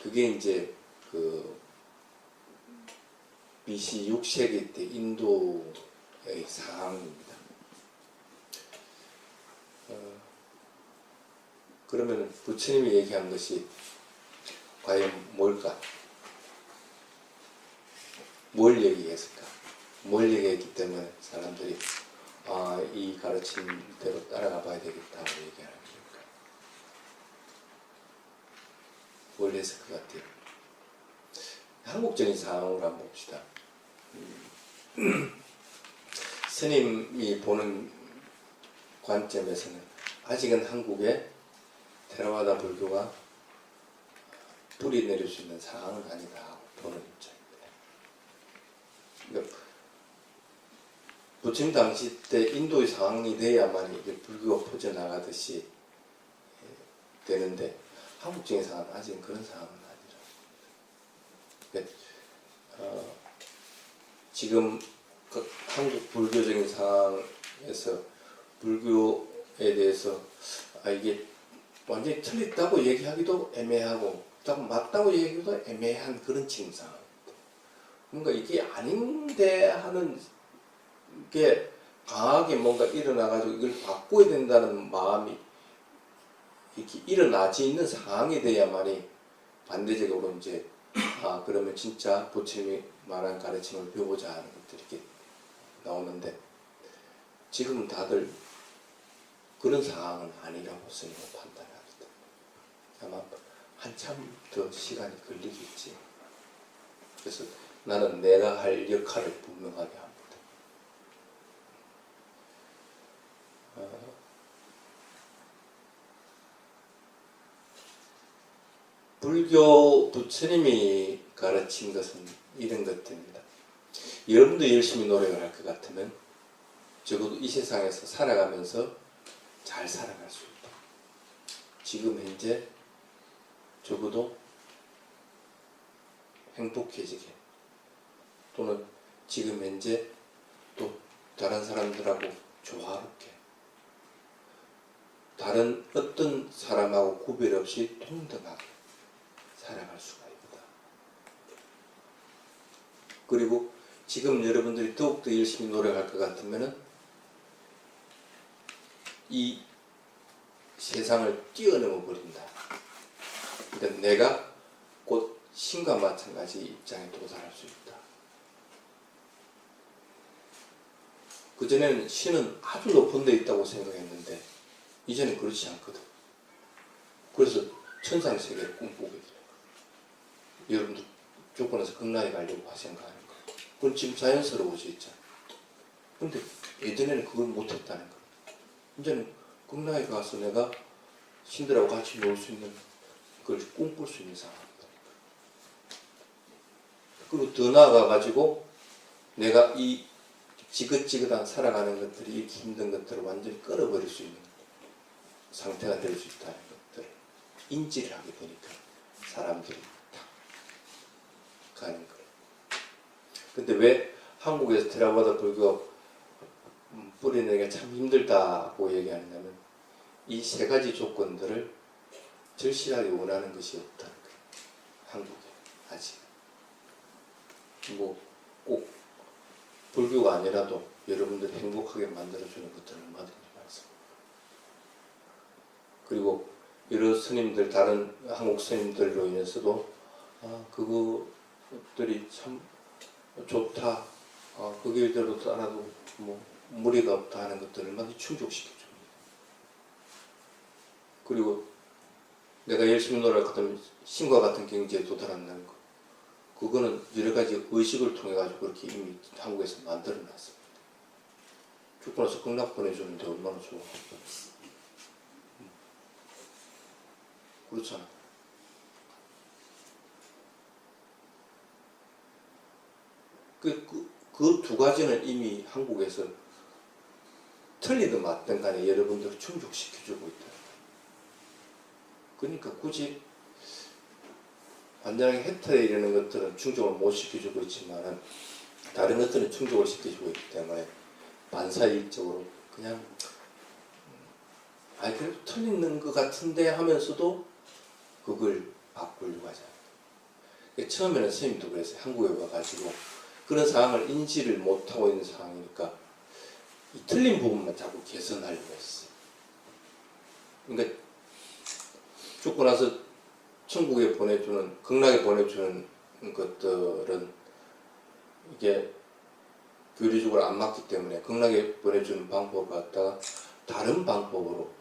그게 이제 BC 6세기 때 인도의 상황입니다. 그러면 부처님이 얘기한 것이 과연 뭘까? 뭘 얘기했을까? 뭘 얘기했기 때문에 사람들이 이 가르침대로 따라가 봐야 되겠다고 얘기하는 겁니까? 뭘 했을 것 같아요? 한국적인 상황으로 한번 봅시다. 스님이 보는 관점에서는 아직은 한국에 테라와다 불교가 뿌리 내릴 수 있는 상황은 아니다 보는 입장입니다. 그러니까 부처님 당시 때 인도의 상황이 돼야만 이게 불교가 퍼져나가듯이 되는데 한국적인 상황은 아직은 그런 상황은 아니라. 그러니까 지금 그 한국 불교적인 상황에서 불교에 대해서 이게 완전히 틀렸다고 얘기하기도 애매하고 맞다고 얘기하기도 애매한 그런 지금 상황입니다. 뭔가 이게 아닌데 하는 게 강하게 뭔가 일어나가지고 이걸 바꿔야 된다는 마음이 이렇게 일어나지 있는 상황이 돼야만이 반대적으로 이제 그러면 진짜 부처님이 말한 가르침을 배우고자 하는 것들이 이렇게 나오는데 지금 다들 그런 상황은 아니라고 스님은 판단합니다. 아마 한참 더 시간이 걸리겠지. 그래서 나는 내가 할 역할을 분명하게 합니다. 불교 부처님이 가르친 것은 이런 것들입니다. 여러분도 열심히 노력을 할 것 같으면 적어도 이 세상에서 살아가면서 잘 살아갈 수 있다. 지금 현재 적어도 행복해지게 또는 지금 현재 또 다른 사람들하고 조화롭게 다른 어떤 사람하고 구별 없이 동등하게 살아갈 수가 있다. 그리고 지금 여러분들이 더욱더 열심히 노력할 것 같으면은 이 세상을 뛰어넘어 버린다. 그러니까 내가 곧 신과 마찬가지 입장에 도달할 수 있다. 그전에는 신은 아주 높은 데 있다고 생각했는데 이제는 그렇지 않거든. 그래서 천상세계를 꿈꾸게 돼요. 여러분들 조건에서 극락에 가려고 생각하는 거. 그건 지금 자연스러워져 있잖아. 근데 예전에는 그걸 못했다는 거. 이제는 극락에 가서 내가 신들하고 같이 놀 수 있는 그걸 꿈꿀 수 있는 상황이다. 그리고 더 나아가가지고 내가 이 지긋지긋한 살아가는 것들이 이렇게 힘든 것들을 완전히 끊어버릴 수 있는 상태가 될 수 있다는 것들을 인지를 하게 되니까 사람들이 탁 가는 거예요. 근데 왜 한국에서 테라와다 불교 뿌리내기가 참 힘들다고 얘기하냐면 이 세 가지 조건들을 절실하게 원하는 것이 없다는 거예요. 한국에 아직 뭐 꼭 불교가 아니라도 여러분들이 행복하게 만들어주는 것들은 얼마든지 많습니다. 그리고 여러 스님들 다른 한국 스님들로 인해서도 그것들이 참 좋다. 그 길대로 따라도 뭐 무리가 없다 하는 것들을 많이 충족시켜줍니다. 그리고 내가 열심히 노력하면 신과 같은 경지에 도달한다는 거. 그거는 여러 가지 의식을 통해 가지고 그렇게 이미 한국에서 만들어 놨습니다. 죽고 나서 극락 보내주는데 얼마나 좋아. 그렇잖아. 그 두 가지는 이미 한국에서 틀리든 맞든 간에 여러분들을 충족시켜주고 있다. 그러니까 굳이 완전하게 해탈에 이르는 것들은 충족을 못 시켜주고 있지만 다른 것들은 충족을 시켜주고 있기 때문에 반사이익적으로 그냥 그래도 틀리는 것 같은데 하면서도 그걸 바꾸려고 하잖아요. 처음에는 선생님도 그랬어요. 한국에 와가지고 그런 상황을 인지를 못하고 있는 상황이니까 이 틀린 부분만 자꾸 개선하려고 했어요. 그러니까 죽고 나서 천국에 보내주는, 극락에 보내주는 것들은 이게 교리적으로 안 맞기 때문에 극락에 보내주는 방법을 갖다가 다른 방법으로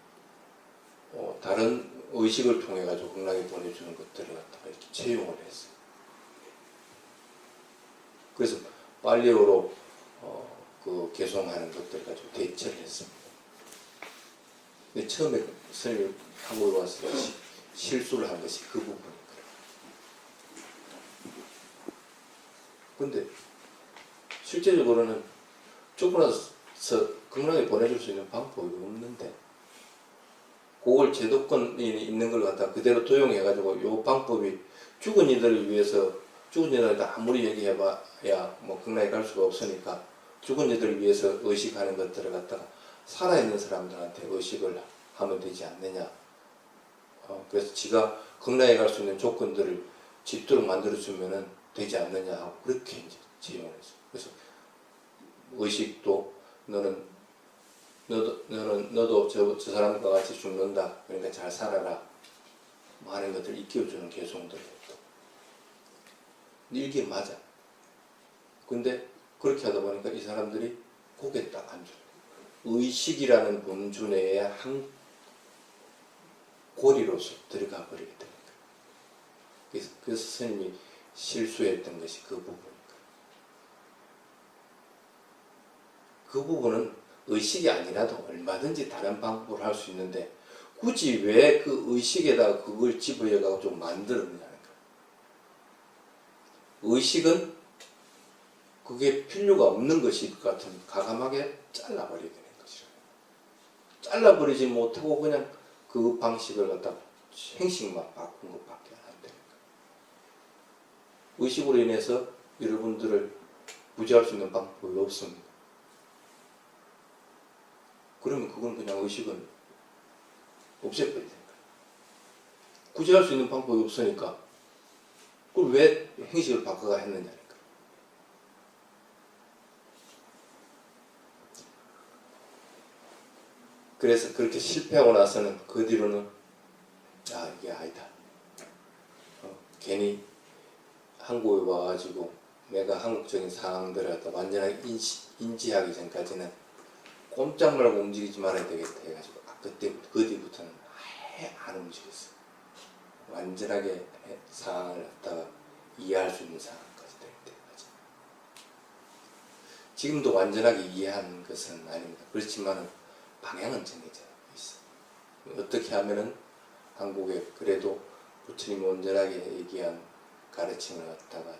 다른 의식을 통해 가지고 극락에 보내주는 것들을 갖다가 이렇게 채용을 했어요. 그래서 빨리어로 그 개송하는 것들 가지고 대처를 했습니다. 근데 처음에 스님이 한국에 와서 실수를 한 것이 그 부분이거든요. 근데 실제적으로는 죽고 나서 극락에 보내줄 수 있는 방법이 없는데 그걸 제도권이 있는 걸 갖다 그대로 도용해가지고 이 방법이 죽은 이들을 위해서 죽은 이들한테 아무리 얘기해봐야 뭐 극락에 갈 수가 없으니까 죽은 이들을 위해서 의식하는 것들을 갖다가 살아있는 사람들한테 의식을 하면 되지 않느냐. 그래서 지가 극락에 갈 수 있는 조건들을 짓도록 만들어주면은 되지 않느냐 하고 그렇게 이제 지원을 했어요. 그래서 의식도 너도 저 사람과 같이 죽는다. 그러니까 잘 살아라. 뭐 하는 것들 익혀주는 개송들을 했고. 이게 맞아. 근데 그렇게 하다 보니까 이 사람들이 고개 딱 안 줘. 의식이라는 범주 내에 한 고리로서 들어가 버리게 됩니다. 그래서 스님이 실수했던 것이 그 부분입니다. 그 부분은 의식이 아니라도 얼마든지 다른 방법으로 할 수 있는데 굳이 왜 그 의식에다가 그걸 집어여가지고 좀 만들었느냐는 거예요. 의식은 그게 필요가 없는 것일 것 같으면 가감하게 잘라버리게 되는 것이라. 잘라버리지 못하고 그냥 그 방식을 갖다 행식만 바꾼 것밖에 안 되는 거예요. 의식으로 인해서 여러분들을 구제할 수 있는 방법이 없습니다. 그러면 그건 그냥 의식은 없애버리는 거예요. 구제할 수 있는 방법이 없으니까 그걸 왜 행식을 바꿔가 했느냐는 거예요. 그래서 그렇게 실패하고 나서는 그 뒤로는 이게 아니다. 괜히 한국에 와가지고 내가 한국적인 상황들을 갖다 완전하게 인지하기 전까지는 꼼짝 말고 움직이지 말아야 되겠다 해가지고 그 뒤부터는 아예 안 움직였어요. 완전하게 상황을 갖다가 이해할 수 있는 상황까지 될 때까지. 지금도 완전하게 이해하는 것은 아닙니다. 그렇지만 방향은 정해져 있어요. 어떻게 하면은 한국에 그래도 부처님이 온전하게 얘기한 가르침을 갖다가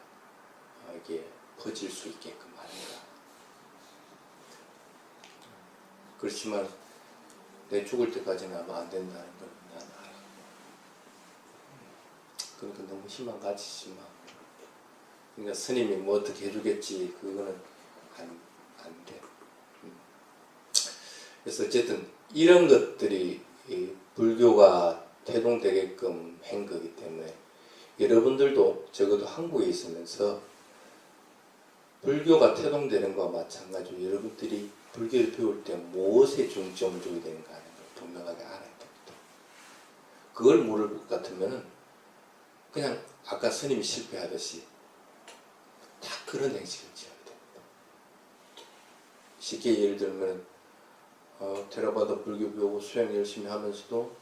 이게 퍼질 수 있게끔 하는가. 그렇지만 내 죽을 때까지는 아마 안 된다는 걸 난 알아. 그러니까 너무 희망 가지지 마. 그러니까 스님이 뭐 어떻게 해주겠지 그거는 안 돼. 그래서 어쨌든 이런 것들이 불교가 태동되게끔 한 거기 때문에 여러분들도 적어도 한국에 있으면서 불교가 태동되는 것과 마찬가지로 여러분들이 불교를 배울 때 무엇에 중점을 줘야 되는가 하는 걸 분명하게 알아야 됩니다. 그걸 모를 것 같으면은 그냥 아까 스님이 실패하듯이 다 그런 행식을 지어야 됩니다. 쉽게 예를 들면 테라바다 불교 배우고 수행 열심히 하면서도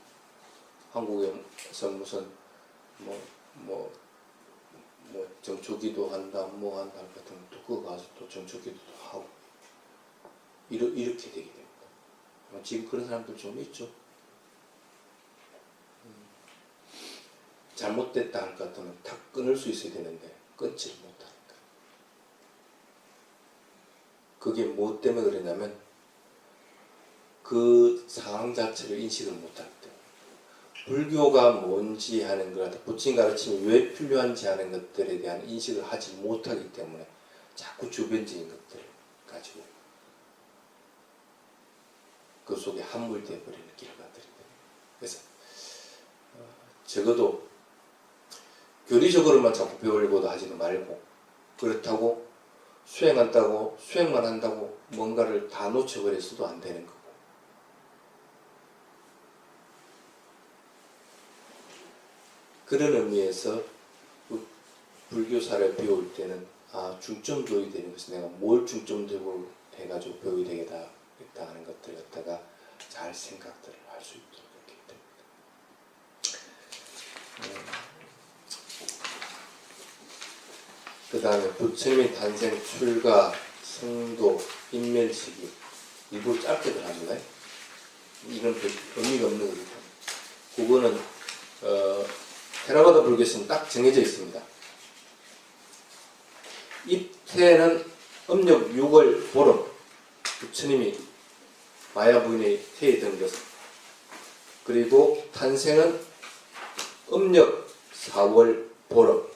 한국에서 무슨 뭐 정초기도 한다 뭐 한다 같은 또 그거 가서 또 정초기도도 하고 이렇게 되게 됩니다. 지금 그런 사람들 좀 있죠. 잘못됐다 할 것 같으면 다 끊을 수 있어야 되는데 끊지를 못하니까. 그게 무엇 때문에 그러냐면 그 상황 자체를 인식을 못하기 때문에. 불교가 뭔지 하는 것, 부처님 가르침이 왜 필요한지 하는 것들에 대한 인식을 하지 못하기 때문에 자꾸 주변적인 것들을 가지고 그 속에 함몰되어 버리는 결과들이 됩니다. 그래서 적어도 교리적으로만 자꾸 배우려고도 하지도 말고 그렇다고 수행만 한다고 뭔가를 다 놓쳐버려서도 안 되는 거고 그런 의미에서 불교사를 배울 때는 중점 교육이 되는 것은 내가 뭘 중점적으로 해가지고 교육이 되겠다 하는 것들 갖다가 잘 생각들을 할 수 있도록 이렇게 됩니다. 그 다음에 부처님의 탄생, 출가, 성도, 인멸시기 일부 짧게 들어갑니다. 이건 별 의미가 없는 거기 때문에 그거는 테라바다 불교에서는 딱 정해져 있습니다. 입퇴는 음력 6월 보름, 부처님이 마야 부인의 태에 든 것은, 그리고 탄생은 음력 4월 보름,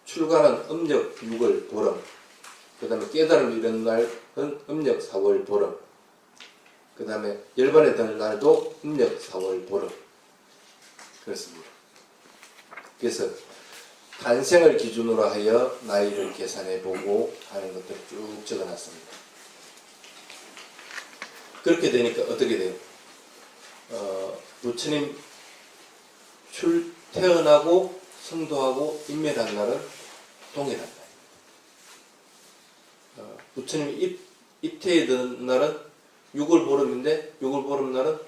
출가는 음력 6월 보름, 그 다음에 깨달음이 이런 날은 음력 4월 보름, 그 다음에 열반에 드는 날도 음력 4월 보름. 그렇습니다. 그래서 탄생을 기준으로 하여 나이를 계산해보고 하는 것들을 쭉 적어놨습니다. 그렇게 되니까 어떻게 돼요? 부처님 태어나고 성도하고 인멸한 날은 동일한 날입니다. 부처님이 입퇴에 든 날은 6월 보름인데 6월 보름 날은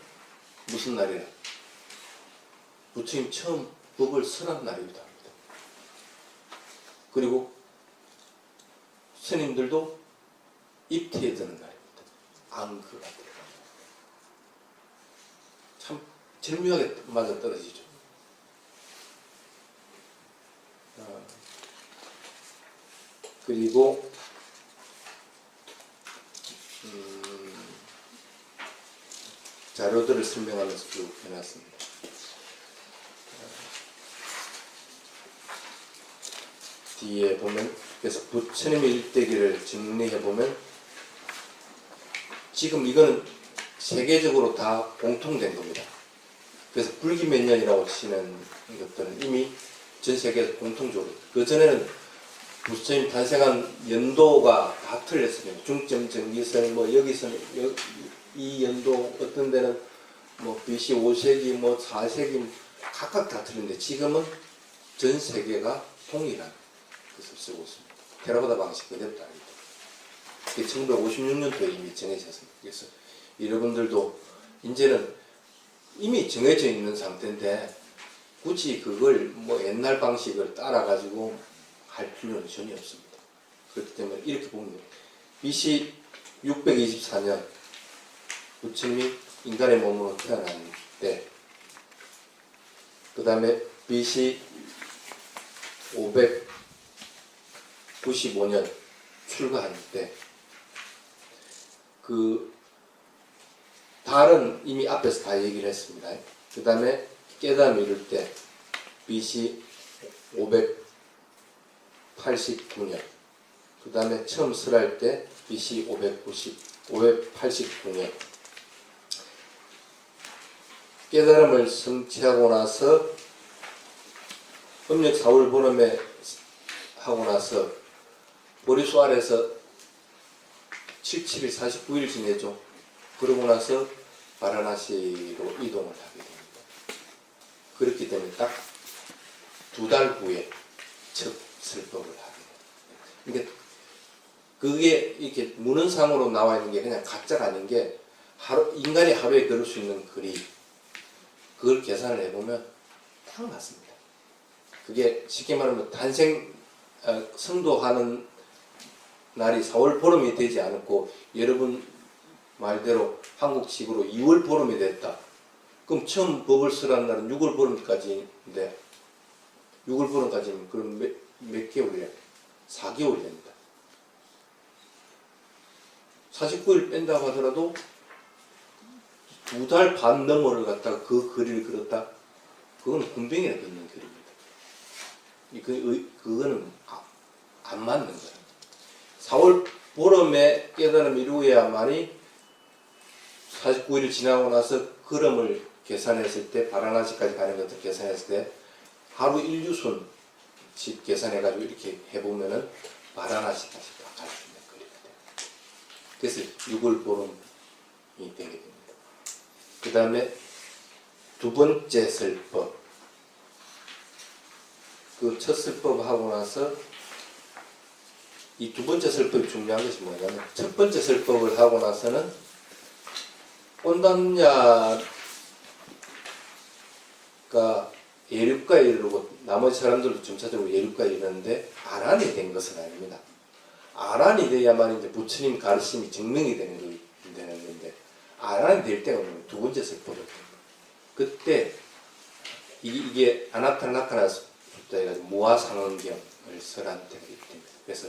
무슨 날이라? 부처님 처음 법을 설한 날이기도 합니다. 그리고 스님들도 입퇴에 드는 날입니다. 안그가 들어갑니다. 참 절묘하게 맞아떨어지죠. 그리고 자료들을 설명하면서 쭉 해놨습니다. 뒤에 보면, 그래서 부처님의 일대기를 정리해보면, 지금 이거는 세계적으로 다 공통된 겁니다. 그래서 불기면연이라고 치는 것들은 이미 전 세계에서 공통적으로, 그 전에는 부처님 탄생한 연도가 다 틀렸습니다. 중점 정기선, 뭐 여기서는 이 연도, 어떤 데는 뭐 BC 5세기, 뭐 4세기 각각 다 틀린데 지금은 전 세계가 동일한 것을 쓰고 있습니다. 테라바다 방식 그대로 아니다. 그게 1956년도에 이미 정해졌습니다. 그래서 여러분들도 이제는 이미 정해져 있는 상태인데 굳이 그걸 뭐 옛날 방식을 따라가지고 할 필요는 전혀 없습니다. 그렇기 때문에 이렇게 보면 돼요. BC 624년 부처님이 인간의 몸으로 태어난 때, 그 다음에 BC 595년 출가한 때, 그 달은 이미 앞에서 다 얘기를 했습니다. 그 다음에 깨달음을 이룰 때 BC 589년, 그 다음에 처음 설할 때 BC 589년, 깨달음을 성취하고 나서 음력 4월 보름에 하고 나서 보리수 아래서 7일 49일 지내죠. 그러고 나서 바라나시로 이동을 하게 됩니다. 그렇기 때문에 딱 2달 후에 첫 설법을 하게 됩니다. 그러니까 그게 이렇게 문헌상으로 나와 있는 게 그냥 가짜가 아닌 게 인간이 하루에 걸을 수 있는 거리, 그걸 계산을 해보면 딱 맞습니다. 그게 쉽게 말하면 성도하는 날이 4월 보름이 되지 않았고 여러분 말대로 한국식으로 2월 보름이 됐다. 그럼 처음 법을 설한 날은 6월 보름까지인데 6월 보름까지는 그럼 몇 개월이에요? 4개월이 됩니다. 49일 뺀다고 하더라도 2달 반 너머를 갖다가 그 거리를 걸었다? 그건 군병이나 걷는 거리입니다. 그거는 안 맞는 거예요. 4월 보름에 깨달음을 이루어야만이 49일을 지나고 나서 걸음을 계산했을 때, 바라나시까지 가는 것을 계산했을 때 하루 1유순 집 계산해가지고 이렇게 해보면은 바라나시까지 갈 수 있는 거리가 돼요. 그래서 6월 보름이 되게 됩니다. 그 다음에 두 번째 설법, 그 첫 설법 하고 나서 이 두 번째 설법이 중요한 것이 뭐냐면 첫 번째 설법을 하고 나서는 온단야가 예륙가에 이르고 나머지 사람들도 점차적으로 예륙가에 이르는데 아란이 된 것은 아닙니다. 아란이 돼야만 이제 부처님 가르침이 증명이 되는 건데 아란이 될 때가 두 번째 설법을 합니다. 그때 이게 아나탈라카나 숫자 해가지고 무아상언경을 설한 때가 있습니다. 그래서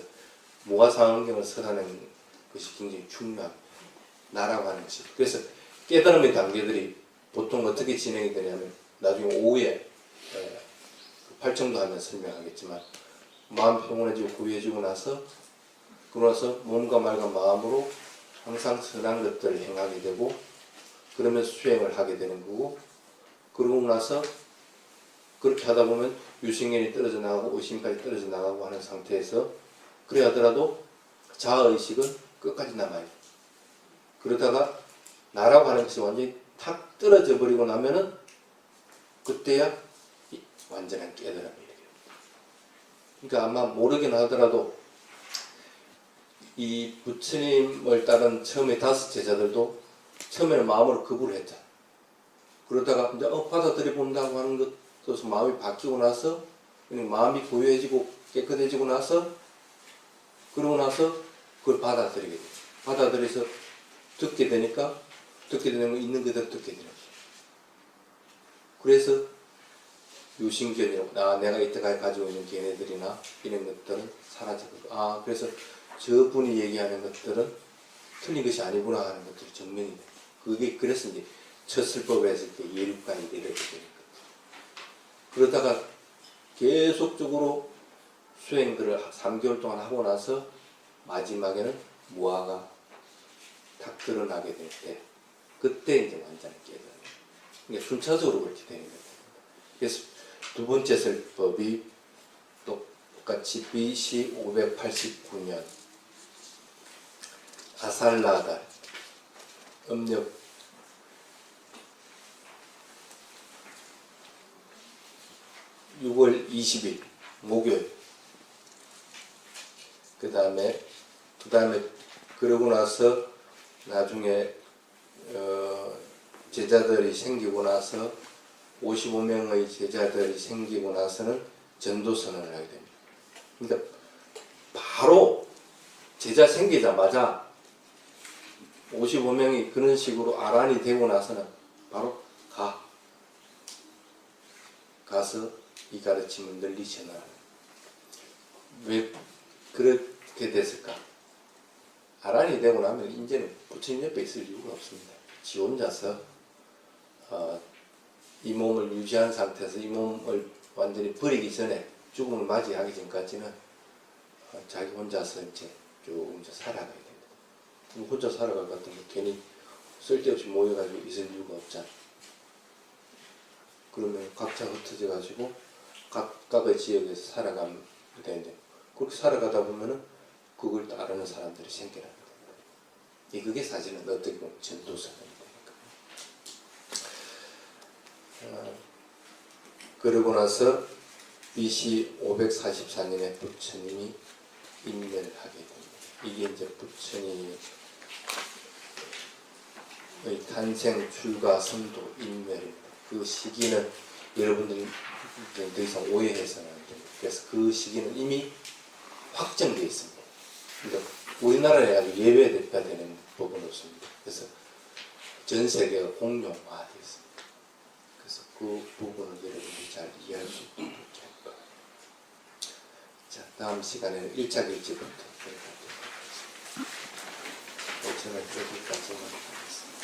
무아상언경을 설하는 것이 굉장히 중요합니다. 나라고 하는 것이. 그래서 깨달음의 단계들이 보통 어떻게 진행이 되냐면 나중에 오후에 팔청도 하면 설명하겠지만 마음 평온해지고 구해지고 나서 그러고 나서 몸과 말과 마음으로 항상 선한 것들을 행하게 되고 그러면서 수행을 하게 되는 거고 그러고 나서 그렇게 하다 보면 유생견이 떨어져 나가고 의심까지 떨어져 나가고 하는 상태에서 그래 하더라도 자아의식은 끝까지 남아요. 그러다가 나라고 하는 것이 완전히 탁 떨어져 버리고 나면은 그때야 완전한 깨달음이 이르게 됩니다. 그러니까 아마 모르긴 하더라도 이 부처님을 따른 처음에 5 제자들도 처음에는 마음으로 거부를 했잖아. 그러다가 이제 받아들여 본다고 하는 것도 마음이 바뀌고 나서 마음이 고요해지고 깨끗해지고 나서 그러고 나서 그걸 받아들이게 돼. 받아들여서 듣게 되니까 듣게 되는 거 있는 그대로 듣게 되는 거죠. 그래서 유신견이라고 내가 이때까지 가지고 있는 걔네들이나 이런 것들은 사라지고 그래서 저분이 얘기하는 것들은 틀린 것이 아니구나 하는 것들이 증명이 돼. 그게 그래서 이제 첫 설법을 했을 때 예륙가에 내려게 되는 거죠. 그러다가 계속적으로 수행들을 3개월 동안 하고 나서 마지막에는 무아가 탁 드러나게 될 때 그때 이제 완전히 깨달아요. 그러니까 순차적으로 그렇게 되는 거예요. 그래서 두 번째 설법이 똑같이 BC 589년 아살라달 음력 6월 20일 목요일 그 다음에 그러고 나서 나중에 제자들이 생기고 나서 55명의 제자들이 생기고 나서는 전도선언을 하게 됩니다. 그러니까 바로 제자 생기자마자 55명이 그런 식으로 아란이 되고 나서는 바로 가서 이 가르침을 널리 전하라. 왜 그렇게 됐을까? 아란이 되고 나면 이제는 부처님 옆에 있을 이유가 없습니다. 지 혼자서 이 몸을 유지한 상태에서 이 몸을 완전히 버리기 전에 죽음을 맞이하기 전까지는 자기 혼자서 이제 조금 살아가야 됩니다. 혼자 살아갈 것 같으면 괜히 쓸데없이 모여가지고 있을 이유가 없잖아. 그러면 각자 흩어져 가지고 각각의 지역에서 살아가면 되는데 그렇게 살아가다 보면은 그걸 따르는 사람들이 생겨나게 됩니다. 그게 사실은 어떻게 보면 전도선언이 되니까. 그러고 나서 BC 544년에 부처님이 인멸을 하게 됩니다. 이게 이제 부처님의 탄생, 출가, 성도, 인멸 그 시기는 여러분들이 더 이상 오해해서는 안 됩니다. 그래서 그 시기는 이미 확정되어 있습니다. 그러니까 우리나라에 아주 예외가 되는 부분은 없습니다. 그래서 전 세계가 공용화되어 있습니다. 그래서 그 부분을 여러분들이 잘 이해할 수 있도록 할 거예요. 자, 다음 시간에는 1차 길지부터 들어가도록 하겠습니다. 오전에 여기까지만 하겠습니다.